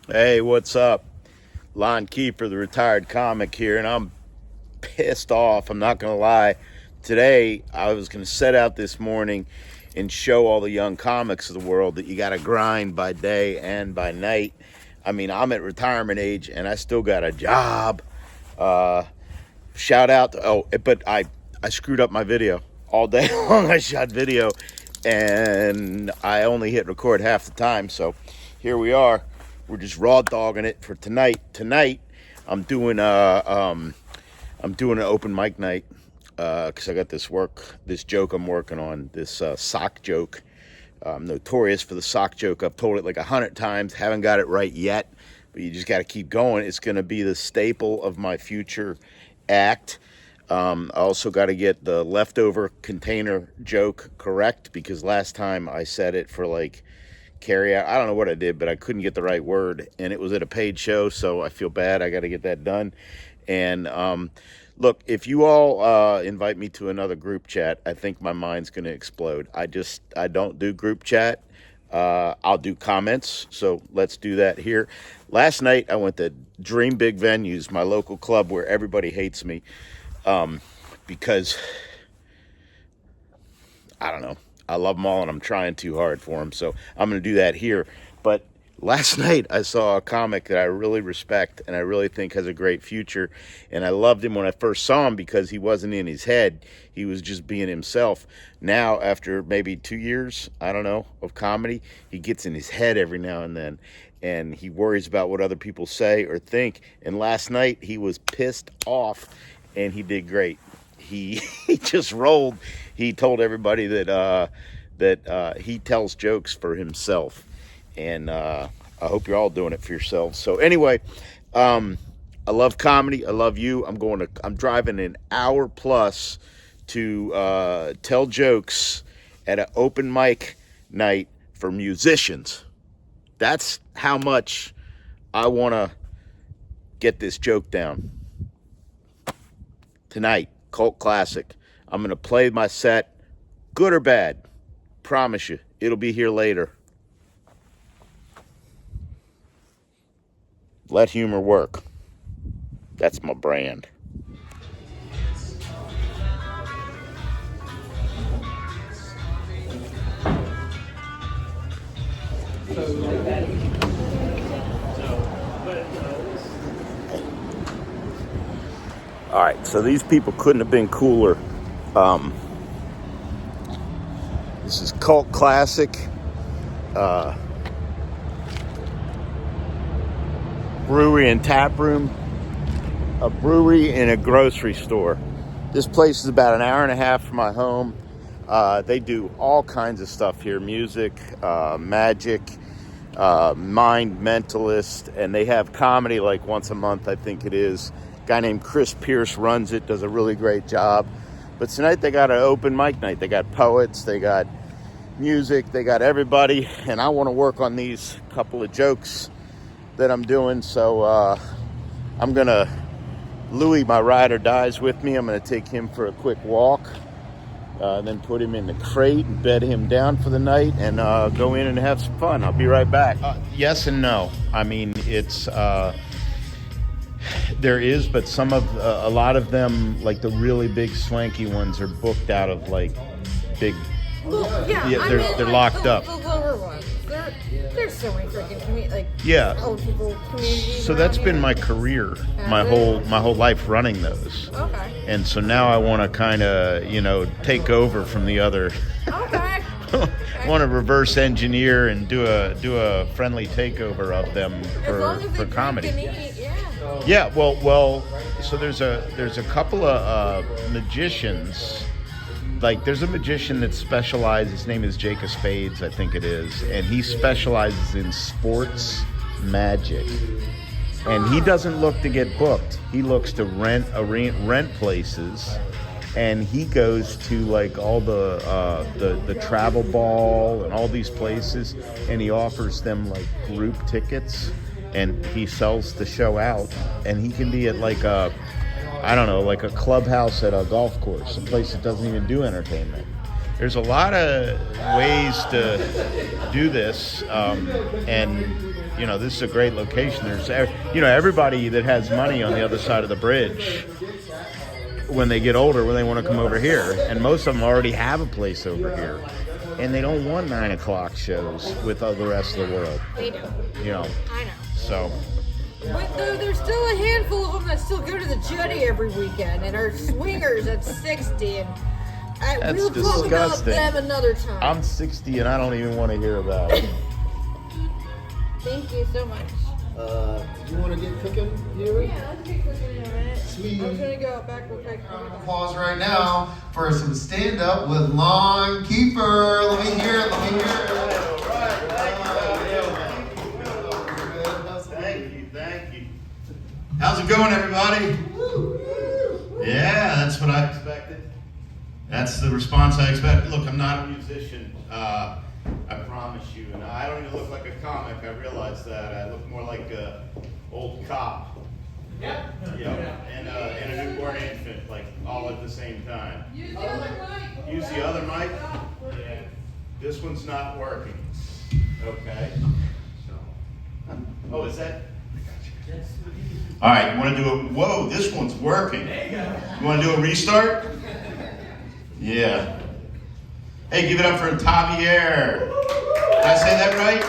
Hey, what's up? Lon Kieffer, the retired comic here, and I'm pissed off. I'm not going to lie. Today, I was going to set out this morning and show all the young comics of the world that you got to grind by day and by night. I mean, I'm at retirement age, and I still got a job. Shout out but I screwed up my video. All day long, I shot video, and I only hit record half the time, so here we are. We're just raw dogging it for tonight. Tonight, I'm doing an open mic night because I got this joke I'm working on, this sock joke. I'm notorious for the sock joke. I've told it like 100 times, haven't got it right yet, but you just got to keep going. It's going to be the staple of my future act. I also got to get the leftover container joke correct because last time I said it for like carry out. I don't know what I did, but I couldn't get the right word, and it was at a paid show, so I feel bad. I got to get that done. And look, if you all invite me to another group chat, I think my mind's going to explode. I don't do group chat. I'll do comments, so let's do that here. Last night, I went to Dream Big Venues, my local club where everybody hates me because, I don't know, I love them all and I'm trying too hard for them, so I'm going to do that here. But last night I saw a comic that I really respect and I really think has a great future, and I loved him when I first saw him because he wasn't in his head. He was just being himself. Now, after maybe 2 years, I don't know, of comedy, he gets in his head every now and then, and he worries about what other people say or think. And last night he was pissed off and he did great. He just rolled. He told everybody that he tells jokes for himself, and I hope you're all doing it for yourselves. So anyway, I love comedy. I love you. I'm driving an hour plus to tell jokes at an open mic night for musicians. That's how much I want to get this joke down. Tonight, Cult Classic. I'm going to play my set, good or bad. Promise you, it'll be here later. Let humor work. That's my brand. All right, so these people couldn't have been cooler. This is Cult Classic. Brewery and tap room. A brewery and a grocery store. This place is about an hour and a half from my home. They do all kinds of stuff here. Music, magic, mind mentalist, and they have comedy like once a month, I think it is. A guy named Chris Pierce runs it, does a really great job. But tonight they got an open mic night. They got poets, they got music, they got everybody, and I want to work on these couple of jokes that I'm doing. So I'm gonna, Louie, my rider, dies with me. I'm gonna take him for a quick walk, then put him in the crate and bed him down for the night, and go in and have some fun. I'll be right back. Yes and no. I mean, it's there is, but a lot of them, like the really big swanky ones, are booked out of like big. Well, they're locked up. The lower ones. There's so many freaking old people communities. So that's been my career, my whole life running those. Okay. And so now I want to kind of, take over from the other. Okay. I want to reverse engineer and do a friendly takeover of them for comedy. Yeah, well. So there's a couple of magicians. Like, there's a magician that specializes. His name is Jacob Spades, I think it is, and he specializes in sports magic. And he doesn't look to get booked. He looks to rent places, and he goes to like all the travel ball and all these places, and he offers them like group tickets, and he sells the show out, and he can be at like a clubhouse at a golf course, a place that doesn't even do entertainment. There's a lot of ways to do this, and you know, this is a great location. There's, you know, everybody that has money on the other side of the bridge, when they get older, when they want to come over here, and most of them already have a place over here, and they don't want 9 o'clock shows with all the rest of the world. They do. You know. I know. So. But there's still a handful of them that still go to the Jetty every weekend and are swingers at 60. And we'll talk about them another time. I'm 60 and I don't even want to hear about it. Thank you so much. Do you want to get cooking, Louie? Yeah, let's get cooking in a minute. Sweet. I'm going to go back real quick. Pause right now for some stand-up with Lon Kieffer. Let me hear it. Let me hear it. Thank you. How's it going, everybody? Yeah, that's what I expected. That's the response I expected. Look, I'm not a musician. I promise you. And I don't even look like a comic. I realize that. I look more like an old cop. Yeah. And a newborn infant, like all at the same time. Use the other mic. Use the other mic? Yeah. This one's not working. Okay. Oh, is that? All right, you want to do a, whoa, this one's working. There you go. You want to do a restart? Yeah. Hey, give it up for Javier. Did I say that right?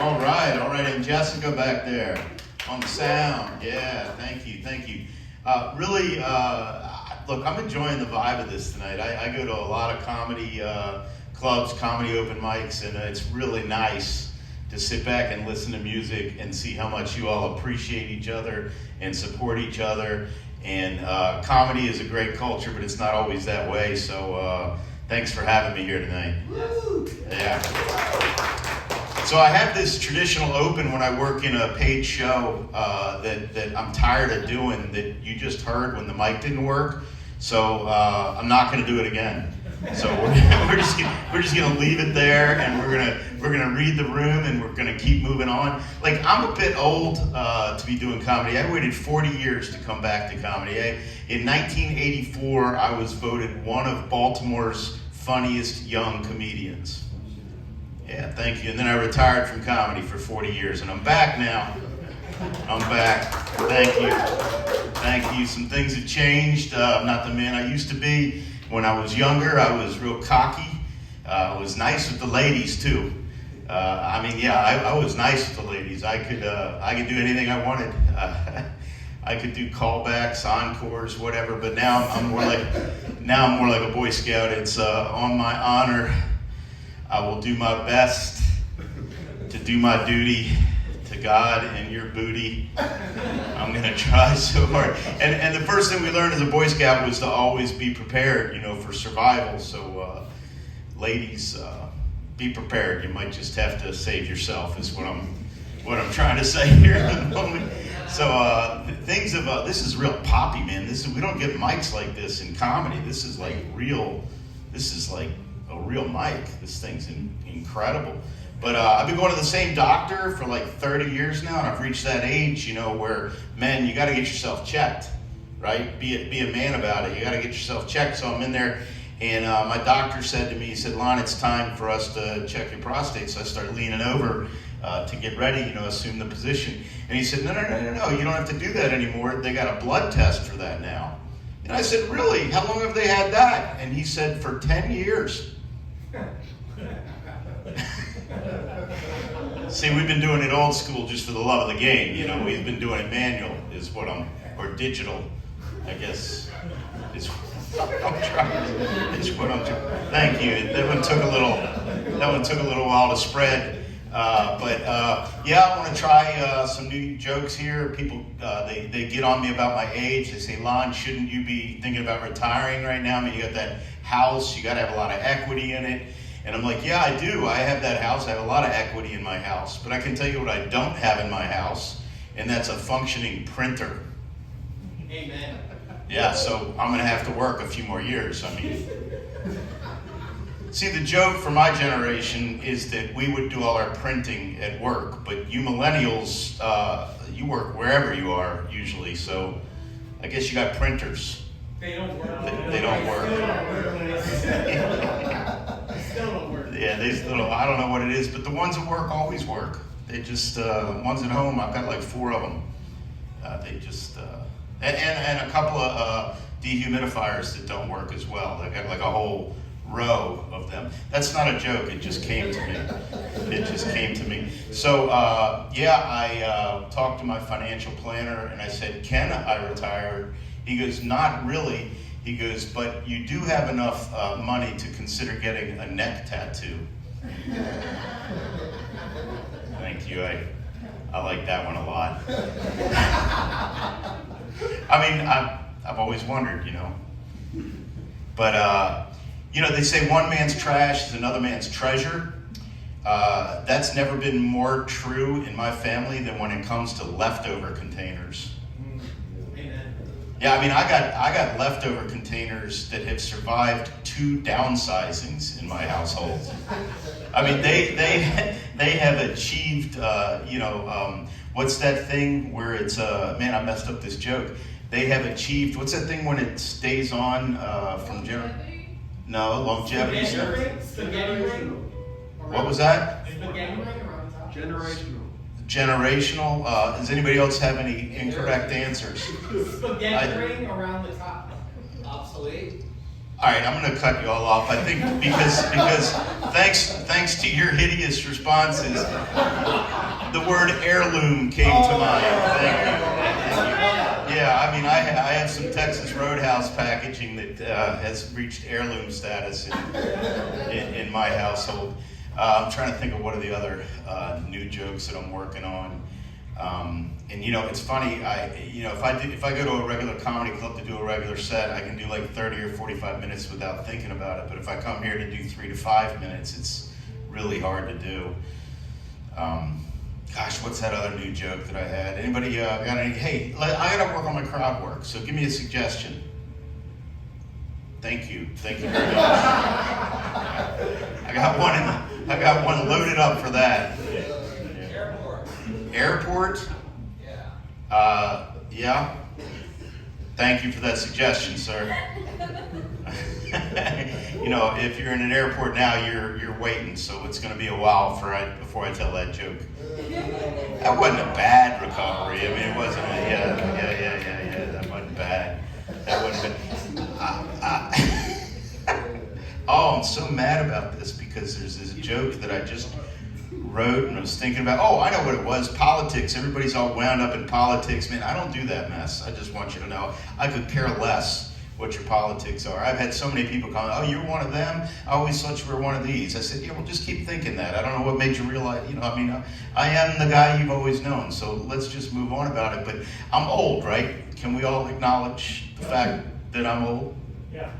All right, and Jessica back there on the sound. Yeah, thank you. Really, look, I'm enjoying the vibe of this tonight. I go to a lot of comedy clubs, comedy open mics, and it's really nice to sit back and listen to music and see how much you all appreciate each other and support each other. And comedy is a great culture, but it's not always that way. So thanks for having me here tonight. Yeah. So I have this traditional open when I work in a paid show that I'm tired of doing, that you just heard when the mic didn't work. So I'm not going to do it again. So we're just gonna leave it there, and we're gonna read the room, and we're gonna keep moving on. Like, I'm a bit old to be doing comedy. I waited 40 years to come back to comedy. In 1984, I was voted one of Baltimore's funniest young comedians. Yeah, thank you. And then I retired from comedy for 40 years, and I'm back now. I'm back. Thank you. Some things have changed. I'm not the man I used to be. When I was younger, I was real cocky. I was nice with the ladies too. I was nice with the ladies. I could do anything I wanted. I could do callbacks, encores, whatever. But now I'm more like a Boy Scout. It's on my honor. I will do my best to do my duty to God and your booty. I'm gonna try so hard. And the first thing we learned as a Boy Scout was to always be prepared, for survival. So ladies, be prepared. You might just have to save yourself, is what I'm trying to say here in the moment. So this is real poppy, man. We don't get mics like this in comedy. This is like a real mic. This thing's incredible. But I've been going to the same doctor for like 30 years now, and I've reached that age, where, men, you got to get yourself checked, right? Be a man about it. You got to get yourself checked. So I'm in there, and my doctor said to me, he said, Lon, it's time for us to check your prostate. So I started leaning over to get ready, assume the position. And he said, no, you don't have to do that anymore. They got a blood test for that now. And I said, really? How long have they had that? And he said, for 10 years. See, we've been doing it old school just for the love of the game. We've been doing it manual, or digital, I guess. Is what I'm trying. Thank you. That one took a little while to spread. I want to try some new jokes here. People, they get on me about my age. They say, Lon, shouldn't you be thinking about retiring right now? I mean, you got that house. You got to have a lot of equity in it. And I'm like, yeah, I do. I have that house. I have a lot of equity in my house. But I can tell you what I don't have in my house, and that's a functioning printer. Amen. Yeah, so I'm going to have to work a few more years. I mean, see, the joke for my generation is that we would do all our printing at work, but you millennials, you work wherever you are usually, so I guess you got printers. They don't work. They don't work. Still don't work. Yeah, I don't know what it is, but the ones that work always work. They just, one's at home, I've got like 4 of them. They just, and a couple of dehumidifiers that don't work as well. They've got like a whole row of them. That's not a joke, it just came to me. It just came to me. So, yeah, I talked to my financial planner and I said, can I retire? He goes, not really. He goes, but you do have enough money to consider getting a neck tattoo. Thank you. I like that one a lot. I mean, I've always wondered, you know. But, you know, they say one man's trash is another man's treasure. That's never been more true in my family than when it comes to leftover containers. Amen. Yeah, I mean, I got leftover containers that have survived 2 downsizings in my household. I mean, they have achieved, you know, what's that thing where it's, man, I messed up this joke. They have achieved, what's that thing when it stays on from No, longevity. Spaghetti ring. What was that? Spaghetti ring around top. Generational. Does anybody else have any incorrect answers? Spaghetti ring around the top. Obsolete. All right, I'm going to cut you all off. I think because thanks to your hideous responses, the word heirloom came to mind. Thank you. Yeah, I mean, I have some Texas Roadhouse packaging that has reached heirloom status in my household. I'm trying to think of what are the other new jokes that I'm working on. And you know, it's funny. If I go to a regular comedy club to do a regular set, I can do like 30 or 45 minutes without thinking about it. But if I come here to do 3 to 5 minutes, it's really hard to do. Gosh, what's that other new joke that I had? Anybody got any? Hey, I got to work on my crowd work. So give me a suggestion. Thank you very much. I got one loaded up for that. Airport? Yeah. Thank you for that suggestion, sir. You know, if you're in an airport now, you're waiting, so it's going to be a while before I tell that joke. That wasn't a bad recovery. I mean, it wasn't. Yeah. That wasn't bad. That wasn't bad. Oh, I'm so mad about this because there's this joke that I just wrote and I was thinking about. Oh, I know what it was. Politics. Everybody's all wound up in politics. Man, I don't do that mess. I just want you to know. I could care less what your politics are. I've had so many people call, oh, you're one of them? I always thought you were one of these. I said, yeah, well, just keep thinking that. I don't know what made you realize, you know, I mean, I am the guy you've always known, so let's just move on about it. But I'm old, right? Can we all acknowledge the fact that I'm old? Yeah.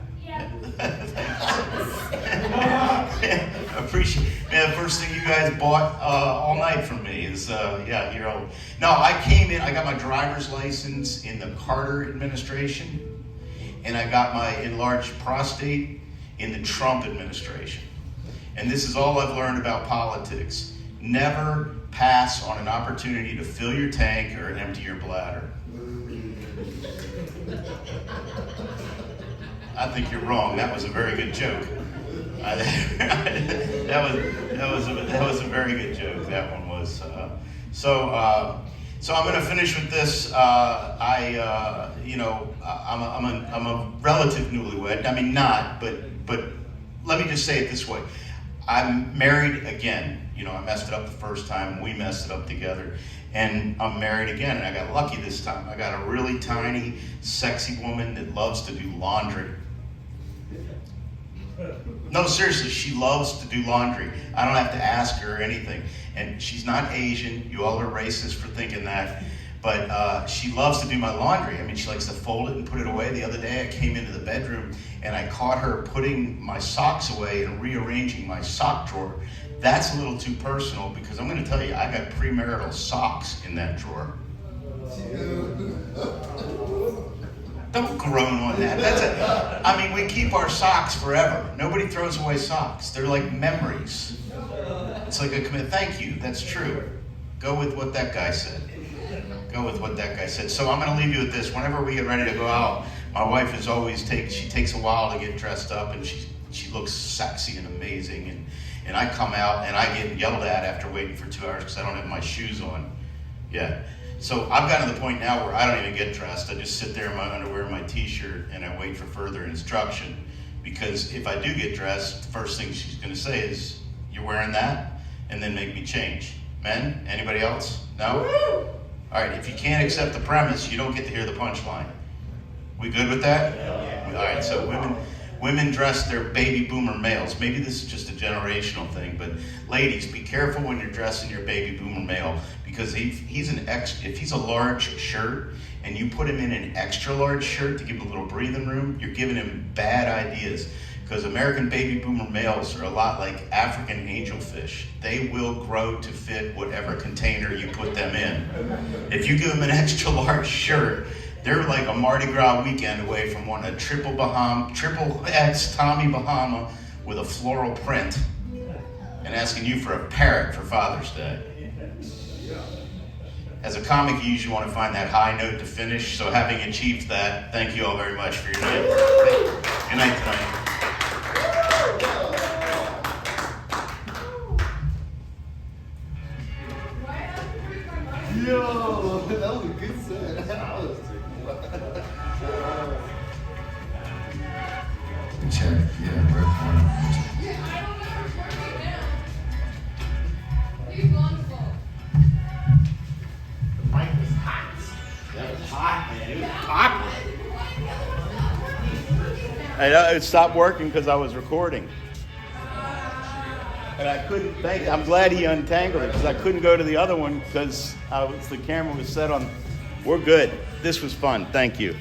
I appreciate it. Man, the first thing you guys bought all night from me is, yeah, you're old. No, I came in, I got my driver's license in the Carter administration, and I got my enlarged prostate in the Trump administration. And this is all I've learned about politics. Never pass on an opportunity to fill your tank or empty your bladder. I think you're wrong. That was a very good joke. That was a very good joke. That one was. So I'm going to finish with this. I'm a relative newlywed. I mean, not, but let me just say it this way. I'm married again. You know, I messed it up the first time. We messed it up together. And I'm married again, and I got lucky this time. I got a really tiny, sexy woman that loves to do laundry. No, seriously, she loves to do laundry. I don't have to ask her or anything. And she's not Asian. You all are racist for thinking that. But she loves to do my laundry. I mean, she likes to fold it and put it away. The other day I came into the bedroom and I caught her putting my socks away and rearranging my sock drawer. That's a little too personal because I'm going to tell you, I got premarital socks in that drawer. Don't groan on that. I mean, we keep our socks forever. Nobody throws away socks. They're like memories. It's like a commit. Thank you. That's true. Go with what that guy said. Go with what that guy said. So I'm going to leave you with this. Whenever we get ready to go out, my wife she takes a while to get dressed up, and she looks sexy and amazing. and I come out and I get yelled at after waiting for 2 hours because I don't have my shoes on. Yeah. So I've gotten to the point now where I don't even get dressed. I just sit there in my underwear and my t-shirt and I wait for further instruction. Because if I do get dressed, the first thing she's going to say is, "You're wearing that?" And then make me change. Men? Anybody else? No? All right, if you can't accept the premise, you don't get to hear the punchline. We good with that? Yeah. All right, so women dress their baby boomer males. Maybe this is just a generational thing, but ladies, be careful when you're dressing your baby boomer male, because if he's a large shirt and you put him in an extra large shirt to give him a little breathing room, you're giving him bad ideas. Because American baby boomer males are a lot like African angelfish. They will grow to fit whatever container you put them in. If you give them an extra large shirt, they're like a Mardi Gras weekend away from wanting a triple X Tommy Bahama with a floral print and asking you for a parrot for Father's Day. As a comic, you usually want to find that high note to finish, so having achieved that, thank you all very much for your night. Good night tonight. Yo, that was a good set. That was check, yeah, we're Yeah, I don't know what's working now. He's wonderful. The mic was hot. That was hot, man. It was hot. And it stopped working because I was recording. And I couldn't I'm glad he untangled it because I couldn't go to the other one because the camera was set on. We're good. This was fun. Thank you.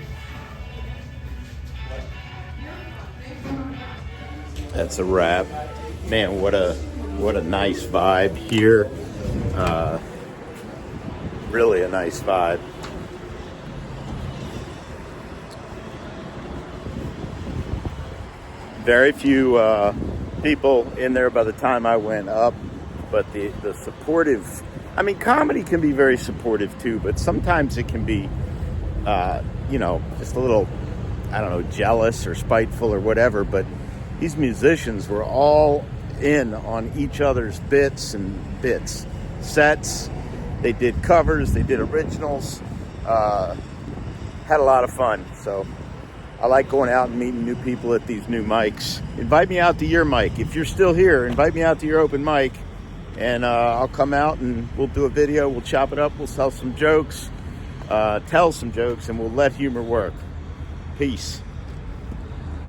That's a wrap. Man, what a nice vibe here. Really a nice vibe. Very few people in there by the time I went up, but the supportive, I mean, comedy can be very supportive too, but sometimes it can be, just a little, I don't know, jealous or spiteful or whatever, but these musicians were all in on each other's sets. They did covers, they did originals, had a lot of fun. So I like going out and meeting new people at these new mics. Invite me out to your mic. If you're still here, invite me out to your open mic, and I'll come out and we'll do a video. We'll chop it up. We'll tell some jokes, and we'll let humor work. Peace.